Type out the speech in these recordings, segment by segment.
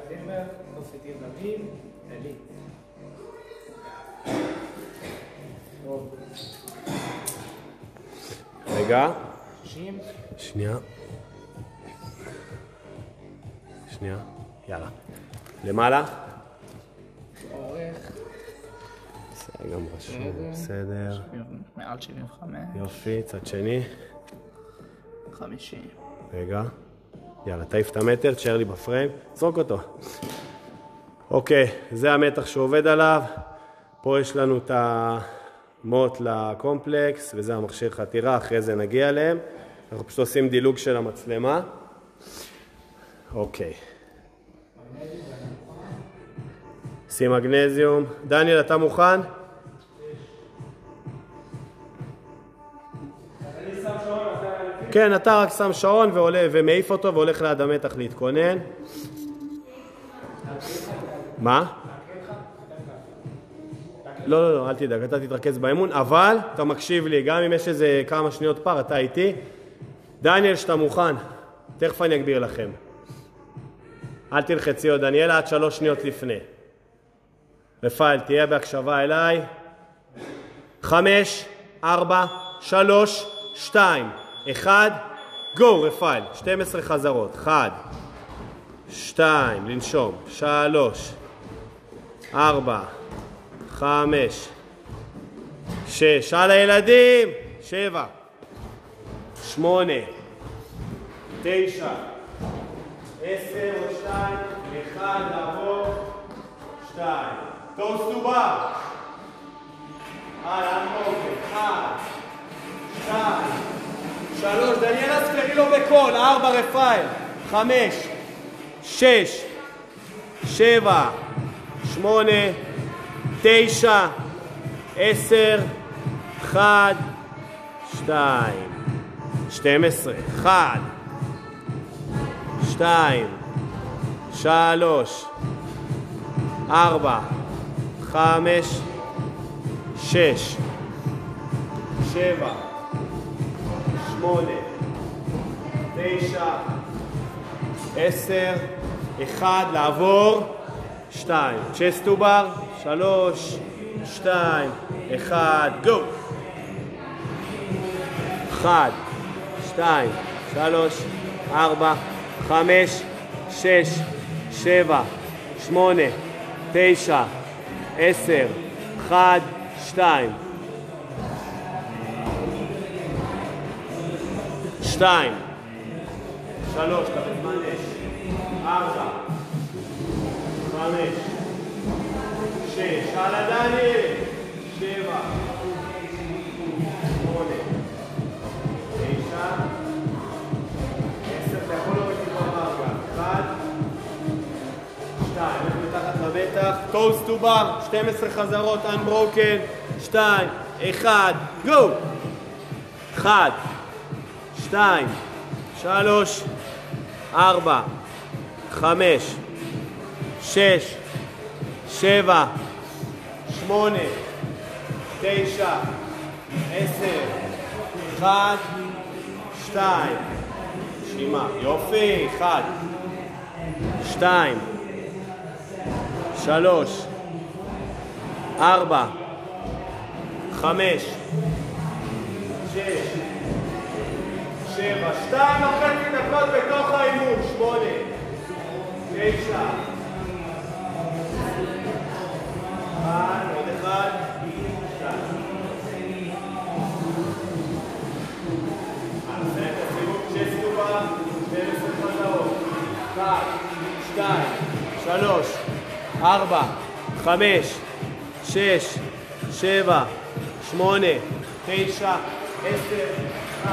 זימבר, תוסיפים רבים, אלי. רגע. 60. שנייה. יאללה. למעלה. אורך. זה גם רשום. בסדר. מעל 75. יופי, צד שני. 50. רגע. יאללה, תעיף את המטר, תשאר לי בפריים. זרוק אותו. אוקיי, זה המתח שעובד עליו. פה יש לנו את המוט לקומפלקס, וזה המכשיר חתירה, אחרי זה נגיע אליהם. אנחנו פשוט עושים דילוג של המצלמה. אוקיי. שים מגנזיום. דניאל, אתה מוכן? כן, אתה רק שם שעון ומעיף אותו והולך ליד המתח להתכונן. מה? לא, אל תדאג, אתה תתרכז באימון, אבל אתה מקשיב לי, גם אם יש איזה כמה שניות פער, אתה איתי. דניאל, שאתה מוכן, תכף אני אגביר לכם. אל תלחצי עוד, דניאל, עד 3 שניות לפני. רפאל, תהיה בהקשבה אליי. 5, 4, 3, 2, 1, גו, רפאל. 12 חזרות. 1, 2, לנשום. 3, 4, 5, 6, על הילדים. 7, 8, 9, 10, 2, 1, לעבור. 2, טוס טובה. הלאה, אוקיי. 1, 2, 3, דניאל אספרי לו בקול. 4, רפאל. 5, 6, 7, 8, 9, 10, 1, 2, 12, 1, 2, 3, 4, 5, 6, 7, 8, 9, 10, 1, לעבור. 2, צ'סט טו בר. 3, 2, 1, גו. 1, 2, 3, 4, 5, 6, 7, 8, 9, 10, 1, 2. 2, 3, כמה זמן יש? 4, 5, 6, על הדניאל. 7, 8, 9, 10, אתה יכול לא בכיוון מרגע. 1, 2, איך מתחת לבטח. טוס טו בר, 12 חזרות, unbroken. 2, 1, גו. 1, 2, 3, 4, 5, 6, 7, 8, 9, 10, 1, 2, נשימה, יופי, 1, 2, 3, 4, 5, 6, 7, 2.5 דקות בתוך האימון. 8, 9, 1, עוד 1, 2, 3, 4, 5, 6, 7, 8, 9, 10, 1,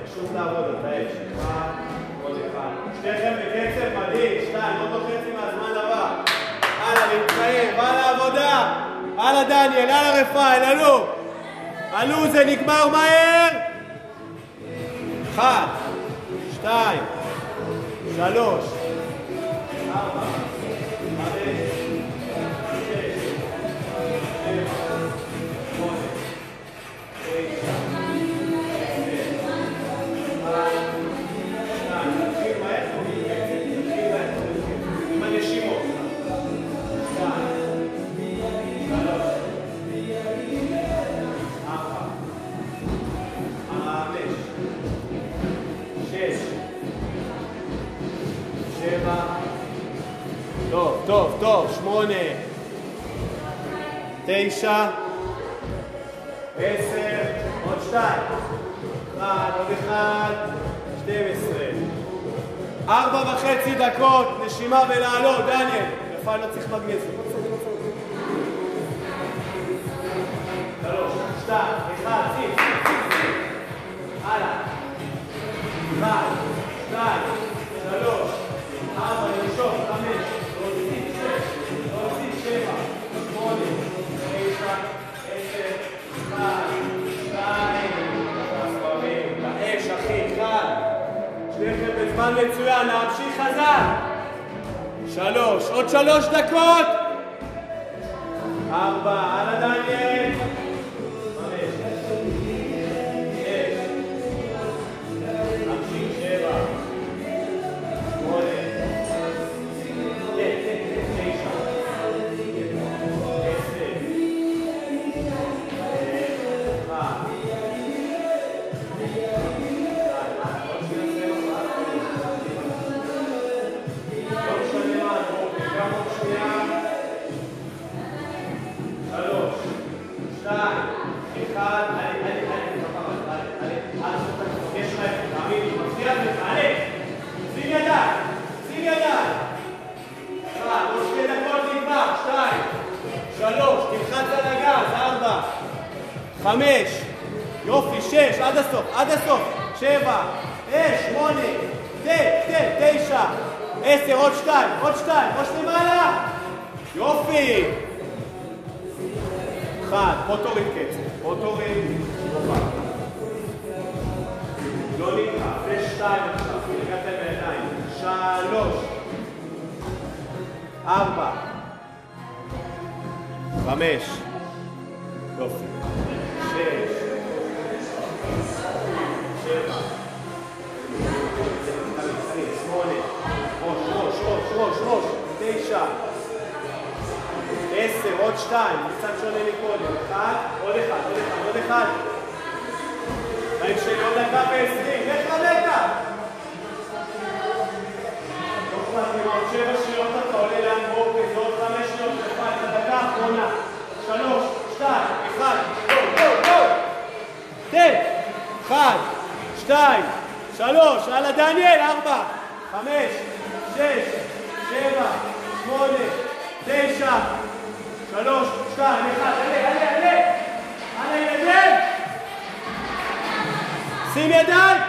פשוט לעבוד, אתה יש. 1, עוד 1. שניכם בקצב מדהים. 2, עוד לא חצי מהזמן הבא. הלאה, להתחייב, על העבודה. על יאללה דניאל, יאללה רפאל, עלו. עלו, זה נגמר מהר. 1, 2, 3, 4, 5, 6, 7, 8, 9, 8, 9, 10, עוד 2, 1, עוד 1, 12. 4.5 דקות, נשימה ולעלות, דניאל. רפאל לא צריך מגנזיום. 3, 2, 1, ציף. הלאה. 1, 2, 3, 4, לנשום, 5, להוסיף 6, להוסיף 7, 8, 9, 10, 1, 2, באש, אחי, קל. שניכם בזמן מצוין, להמשיך חזק. 3, עוד 3 דקות. 4, הלאה דניאל. 5, 6, תמשיך 7, 8, 5, יופי, 6, עד הסוף, עד הסוף, 7, 8, 9, 10, עוד 2, עוד 2, ראש למעלה, יופי. 1, פה תוריד קצב, פה תוריד, לא נקרא, זה 2 עכשיו, הגעתם בידיים, 3, 4, 5, יופי. 6, 7, 8, ראש, 9, 10, עוד 2, קצת שונה מקודם, 1, עוד 1, ראים שלי עוד דקה ו20, לך לדקה! לא אכפת לי, עוד 7 שניות אתה עולה לאן ברוקי, זה עוד 5 שניות, את הדקה האחרונה, 3, 2, 1, תן! 1, 2, 3, הלאה דניאל, 4, 5, 6, 7, 8, 9, 3, 2, 1, עלה ידיים! שים ידיים!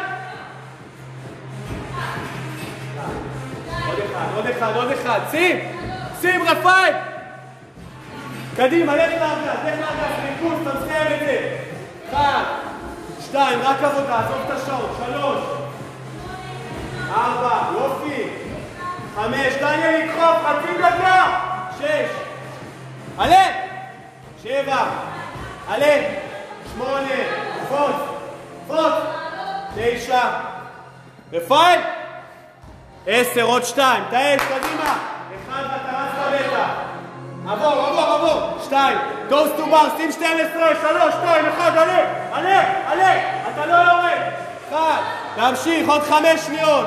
עוד אחד, שים רפאל! קדימה, לך לארגז, ריכוז, תמסר את זה! 1, 2, רק עבודה, עזוב את השעות, 3, 4, יופי, 5, דניאל לדחוף, חצי דקה, 6, עלה, 7, עלה, 8, פוץ, 9, רפאל, 10, עוד 2, תאש, קדימה, 1 ואתה רץ לבטח, עבור, 2, טוסט טו בר, שים 12, 3, 2, 1, עלה, אתה לא יורד, 1, תמשיך, עוד 5 שניות,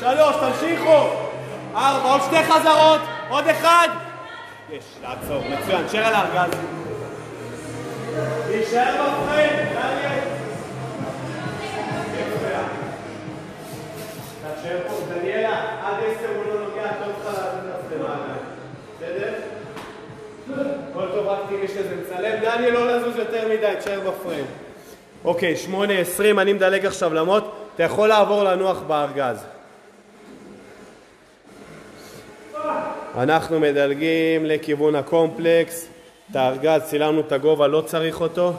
3, תמשיכו, 4, עוד 2 חזרות, עוד 1, יש, לעצור, מצוין, שר על הארגז, להישאר בפריים, דניאל, תשאר פה, דניאלה, עד 10 הוא לא נוגע, אתה לא צריכה לעשות את זה, בסדר? כל טוב, רק תראי שזה מצלם. דניאל לא לזוז יותר מדי, תשאר בפריים. אוקיי, 8:20, אני מדלג עכשיו למות. אתה יכול לעבור לנוח בארגז. אנחנו מדלגים לכיוון הקומפלקס. את הארגז, צילמנו את הגובה, לא צריך אותו.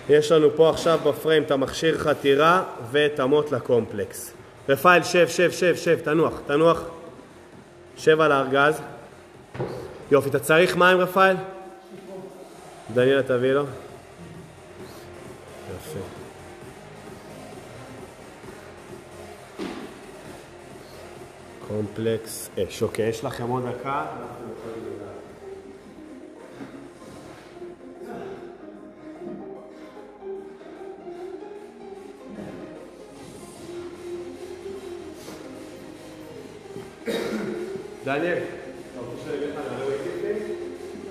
יש לנו פה עכשיו בפריים את המכשיר חתירה ואת המוט לקומפלקס. רפאל, שב, תנוח. שב על הארגז. יופי, אתה צריך מים רפאל? דניאל, תביא לו. יופי. קומפלקס אש. אוקיי, יש לכם עוד דקה. דניאל, אתה רוצה שאני אגיד לך נעלה איתי?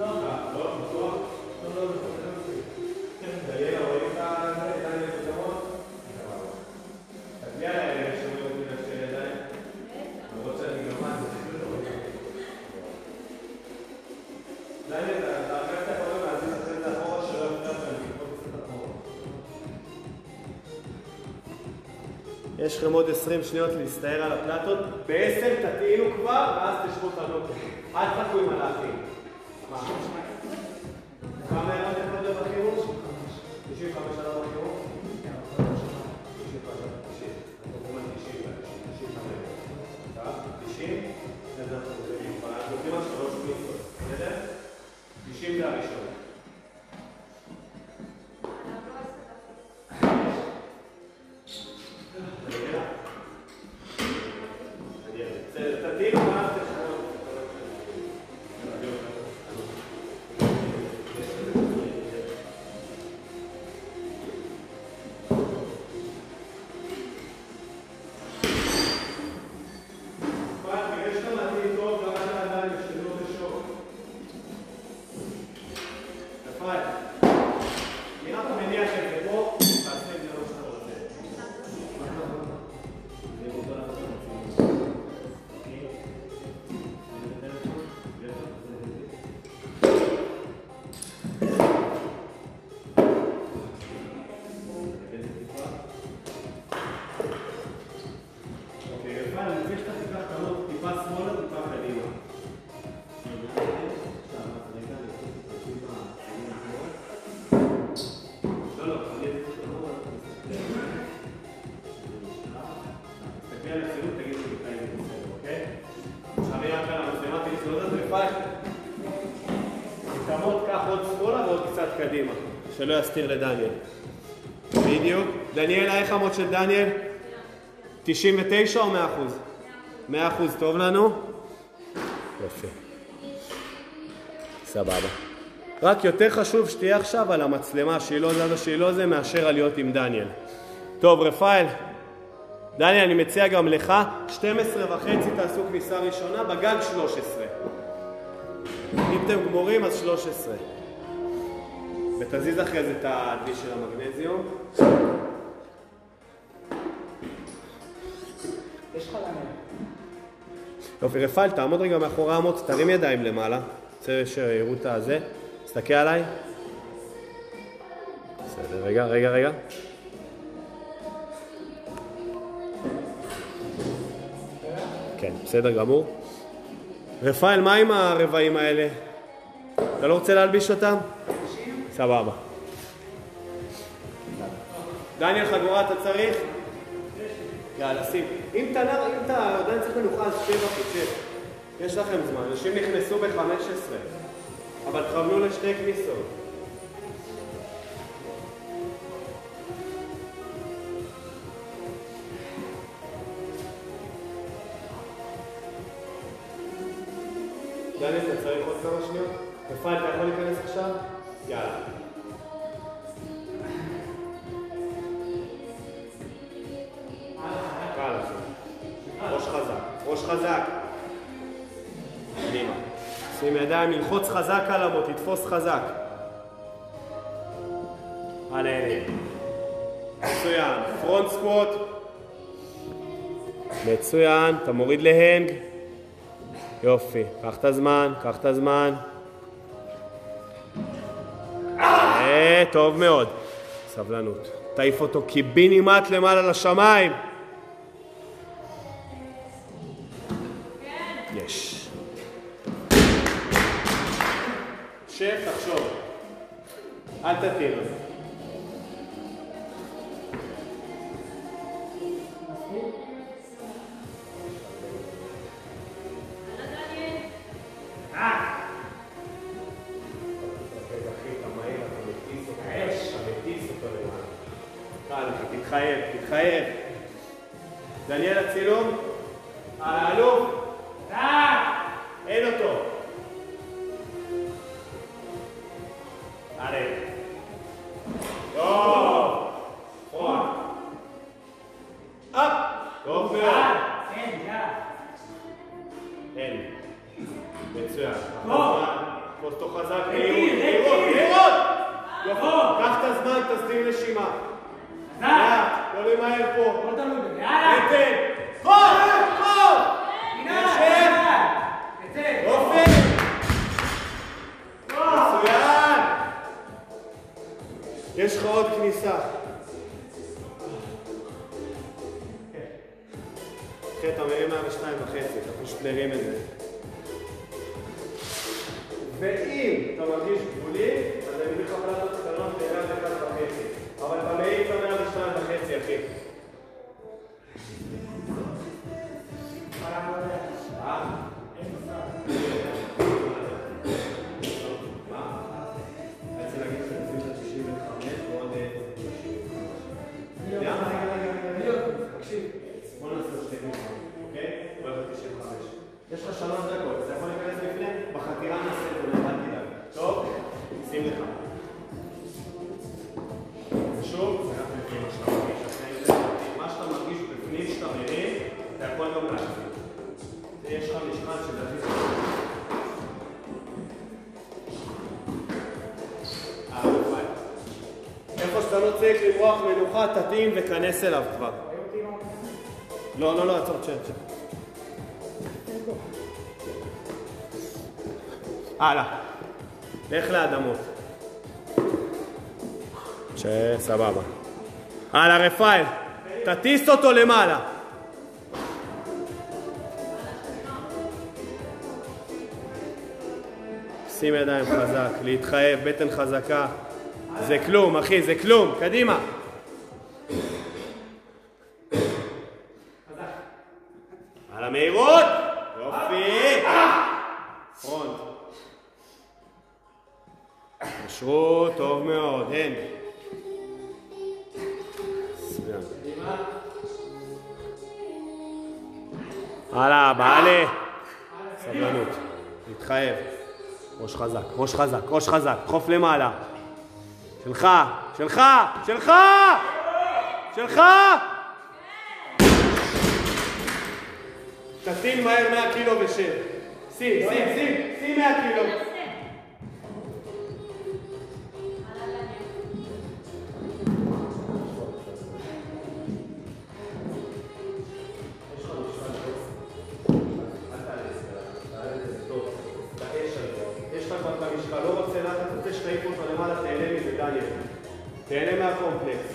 לא, בטוח? לא, דניאל, רואים את דניאל פתרון? תגיע להם, יש לנו אותי לשאלה ידיים. למרות שאני גם מה זה. דניאל, אתה הרגע אתה יכול להזיז את זה לאחורה שלא יפתח ואני אקרוא קצת אחורה. יש לכם עוד 20 שניות להסתער על הפלטות. ב-10 תטעינו כבר, ואז תשבו את הנוקר. אל תחכו עם הלהכין. מה? כמה ירד אחד בחירום? 95 עלה בחירום? 90? זה אנחנו נותנים. אנחנו נותנים על 3 כניסות. בסדר? 90 זה הראשון. קדימה, שלא יסתיר לדניאל. בדיוק. דניאל, איך המות של דניאל? 99 או 100%? 100%, טוב לנו? יופי. סבבה. רק יותר חשוב שתהיה עכשיו על המצלמה, שהיא לא זזה, שהיא לא זה, מאשר על להיות עם דניאל. טוב, רפאל. דניאל, אני מציע גם לך, 12:30 תעשו כניסה ראשונה, בגג 13. אם אתם גמורים, אז 13. ותזיז אחרי זה את הדלי של המגנזיום. יש לך למה. יופי, רפאל, תעמוד רגע מאחורי המוט, תרים ידיים למעלה. רוצה שיראו את הזה. תסתכל עליי. בסדר, רגע. כן, בסדר גמור. רפאל, מה עם הרבעים האלה? אתה לא רוצה להלביש אותם? סבבה. דניאל, חגורה אתה צריך? יאללה, שים. אם אתה עדיין צריך מנוחה, אז שב אחי, שב. יש לכם זמן. אנשים נכנסו ב-15, אבל תכוונו לשתי כניסות. דניאל, אתה צריך עוד כמה שניות? רפאל, אתה יכול להיכנס עכשיו? יאללה. ראש חזק. קדימה. שים ידיים, ללחוץ חזק על המוט, תתפוס חזק. הנה. מצוין. פרונט סקווט. מצוין. אתה מוריד להנג. יופי. קח את הזמן. טוב מאוד. סבלנות. תעיף אותו קיבינימט למעלה לשמיים. יש. שב, תחשוב. אל תתיר. תתחייב, תתחייב. דניאל הצילום. האלוף. אין אותו. עלה. טוב. נכון. אפ. טוב מאוד. אין. מצוין. פוסטו חזק. מהירות. יפה. קח את הזמן, תסדיר נשימה. לא למהר פה. נתן. חוד! נשב! אופן! מצוין! יש לך עוד כניסה. אתה מרים 102.5, אתה פשוט מרים את זה. ואם אתה מרגיש גבולי, אז אני מביא לך פלטות קטנות ל-101.5. אבל אתה מעיף ל-102.5, אחי. יש לך 3 דקות, אתה יכול להיכנס לפני? בחתירה נעשה את זה, טוב? שים לך. ושוב, מה שאתה מרגיש בפנים שאתה מרים, אתה יכול גם להחזיר. יש לך משקל שדעתי איפה שאתה לא צריך למרוח מנוחה, תתאים וכנס אליו כבר. לא, עצור, צ'אט. הלאה. לך לאדמות. סבבה. הלאה, רפאל. תטיס אותו למעלה. שים ידיים חזק, להתחייב, בטן חזקה. זה כלום, אחי, זה כלום. קדימה. על המהירות. יופי. פרונט. קשרו, טוב מאוד. אין. הלאה, בעלה. סבלנות. להתחייב. ראש חזק, ראש חזק, ראש חזק. חוף למעלה. שלך, שלך, שלך! שלך! תטיל מהר 100 קילו ושב. שים 100 קילו. לא רוצה לך, אתה רוצה שתעיף אותו למעלה, תהנה מזה, דניאל. תהנה מהקומפלקס.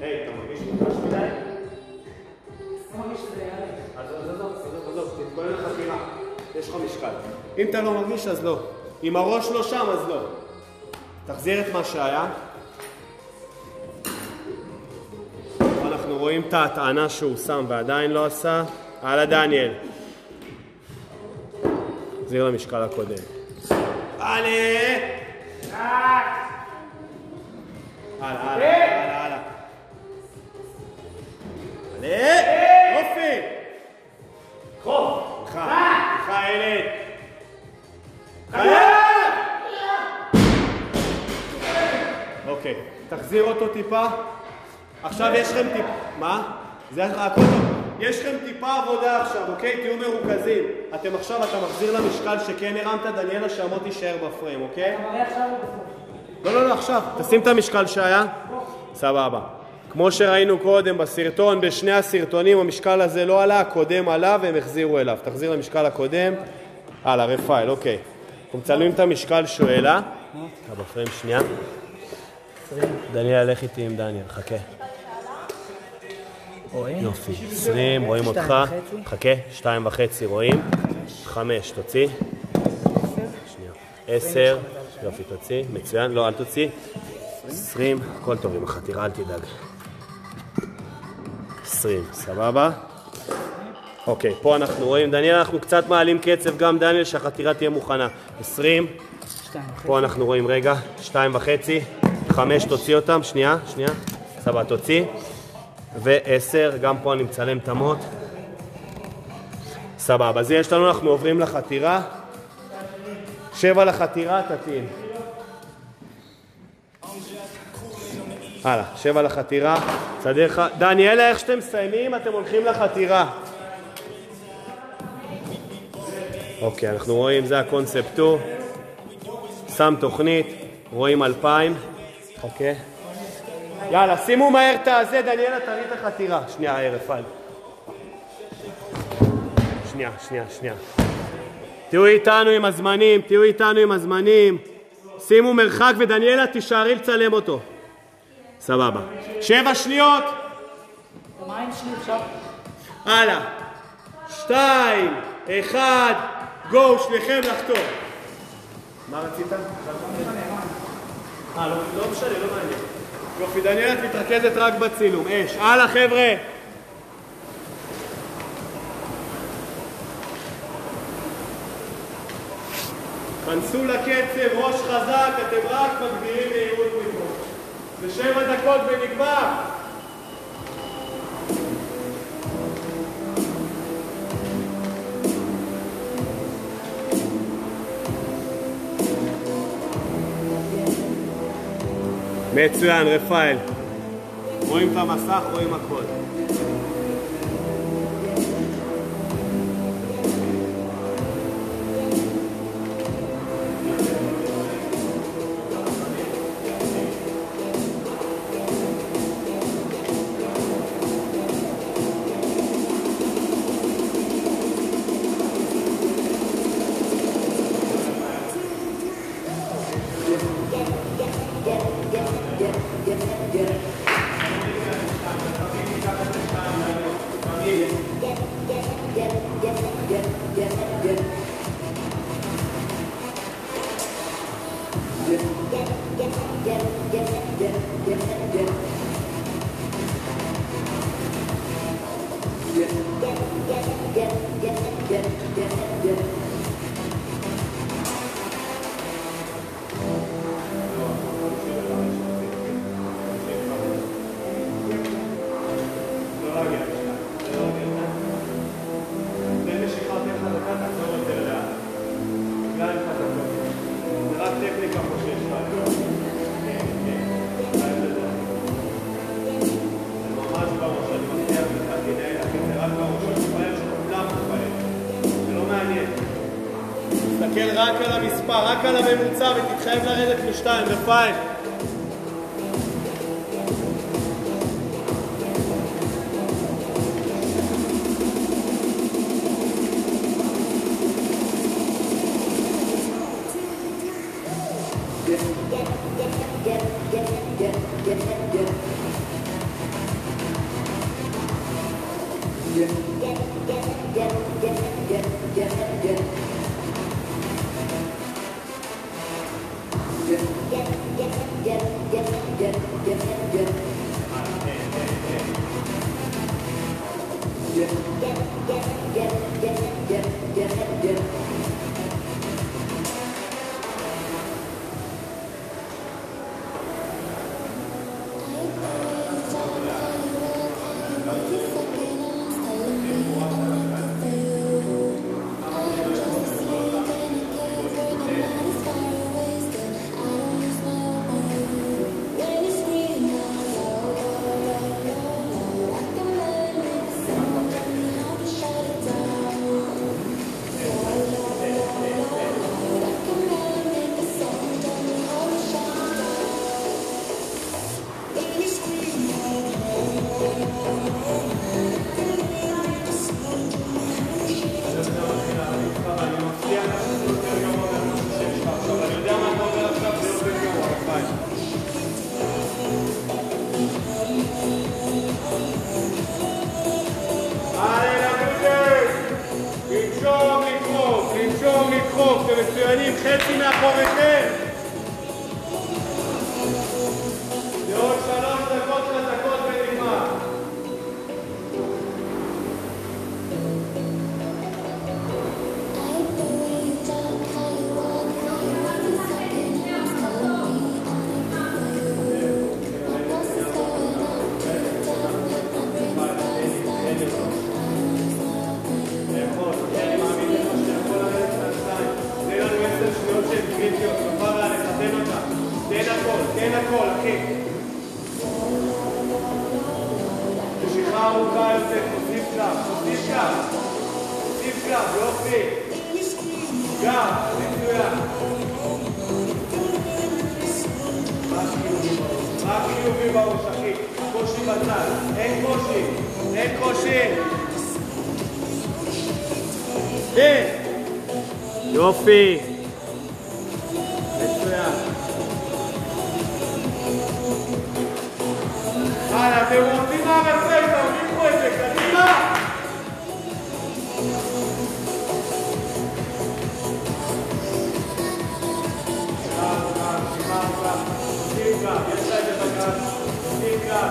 היי, אתה מרגיש מוטש מדי? לא מרגיש שזה יעלה. עזוב, תתכונן לחקירה. יש לך משקל. אם אתה לא מרגיש, אז לא. אם הראש לא שם, אז לא. תחזיר את מה שהיה. אנחנו רואים את ההטענה שהוא שם ועדיין לא עשה. הלאה, דניאל. תחזיר למשקל הקודם. הלאה! הלאה. יופי! חוף! לך ילד! אוקיי, תחזיר אותו טיפה. עכשיו יש לכם טיפה... מה? זה הכל טוב. יש לכם טיפה עבודה עכשיו, אוקיי? תהיו מרוכזים. אתם עכשיו, אתה מחזיר למשקל שכן הרמת, דניאלה, שהמות יישאר בפריים, אוקיי? אתה מראה עכשיו או בסוף? לא, עכשיו. תשים את המשקל שהיה. סבבה. כמו שראינו קודם בסרטון, בשני הסרטונים המשקל הזה לא עלה, הקודם עלה והם החזירו אליו. תחזיר למשקל הקודם. הלאה, רפאל, אוקיי. אנחנו מצלמים את המשקל שואלה. אתה בפריים שנייה. דניאל, לך איתי עם דניאל, חכה. יופי, 20, רואים אותך. חכה, 2.5 רואים. 5, תוציא. 10, יופי, תוציא. מצוין, לא, אל תוציא. 20, הכל טוב עם החתירה, אל תדאג. 20, סבבה? אוקיי, פה אנחנו רואים, דניאל, אנחנו קצת מעלים קצב, גם דניאל, שהחתירה תהיה מוכנה. 20, פה אנחנו רואים, רגע, 2.5, 5, תוציא אותם, שנייה, סבבה, תוציא. ו10, גם פה אני מצלם את המות. סבבה, אז יש לנו, אנחנו עוברים לחתירה. 7 לחתירה, תטעין. הלאה, 7 לחתירה, סדר לך. דניאל, איך שאתם מסיימים, אתם הולכים לחתירה. אוקיי, אנחנו רואים, זה הקונספט 2. שם תוכנית, רואים 2000. אוקיי. יאללה, שימו מהר את הזה, דניאלה, תראי את החתירה. שנייה, רפאל. שנייה. תהיו איתנו עם הזמנים, שימו מרחק ודניאלה תישארי לצלם אותו. סבבה. 7 שניות. הלאה. 2, 1, גו, שניכם לחתור. מה רצית? לא משנה, לא מעניין. יופי, דניאלה, את מתרכזת רק בצילום. אש. הלאה, חבר'ה. כנסו לקצב, ראש חזק, אתם רק מגבירים מהירות מפה. ו7 דקות ונגמר. מצוין, רפאל. רואים את המסך, רואים הכל. תסתכל רק על המספר, רק על הממוצע ותתחייב לרדת מ2, רפאל. מצוינים, חצי מאחוריכם. לעוד 3 דקות חזקות ונגמר. תן הכל, אחי. משיכה ארוכה יוצאת, תוסיף קלף, תוסיף קלף, יופי. גם, מצוין. רק חיובי בראש, אחי. קושי בצד, אין קושי. תן. יופי. מצוין. הלאה, אתם רוצים מהרצל, תרוויחו את זה, קדימה! תוסיף גב, יש לה את זה בגב, תוסיף גב.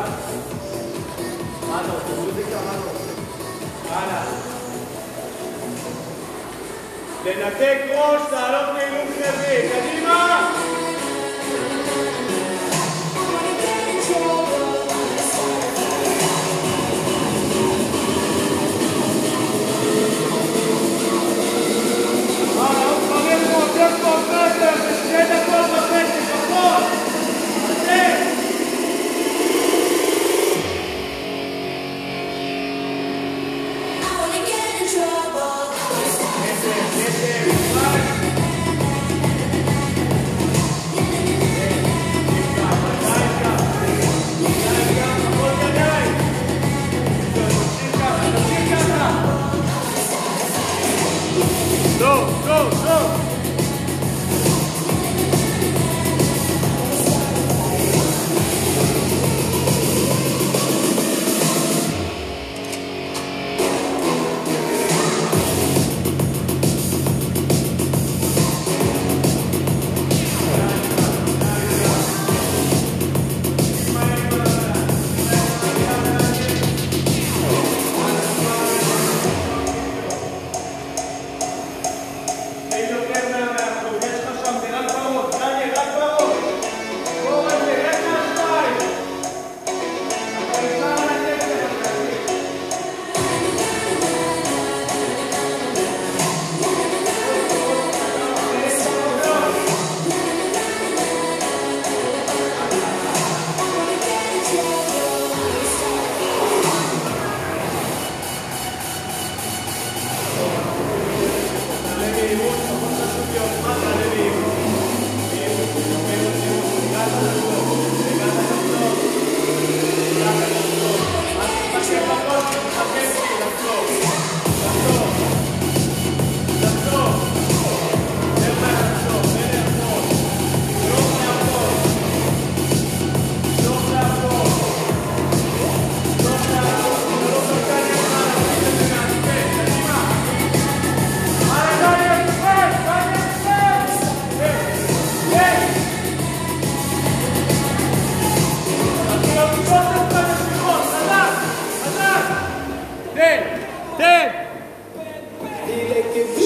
מה אתה רוצה? מוזיקה, מה אתה רוצה? הלאה. לנתק ראש, תעלות נעילום חרבי, קדימה!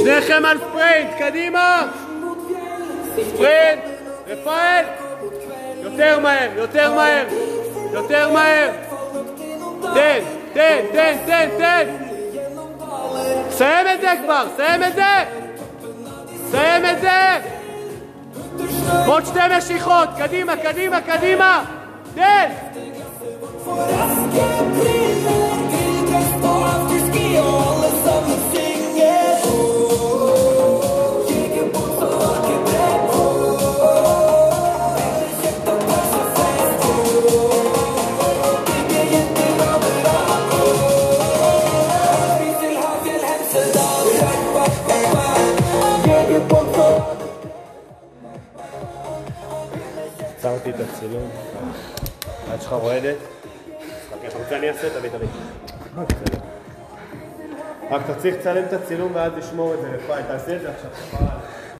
שניכם על ספרינט, קדימה! ספרינט, רפאל! יותר מהר! תן! סיים את זה כבר, סיים את זה! עוד 2 משיכות, קדימה! תן! עצרתי את הצילום, היד שלך רועדת. אתה רוצה אני אעשה? תביא. רק אתה צריך לצלם את הצילום ואז לשמור את זה לפעמים. תעשה את זה עכשיו.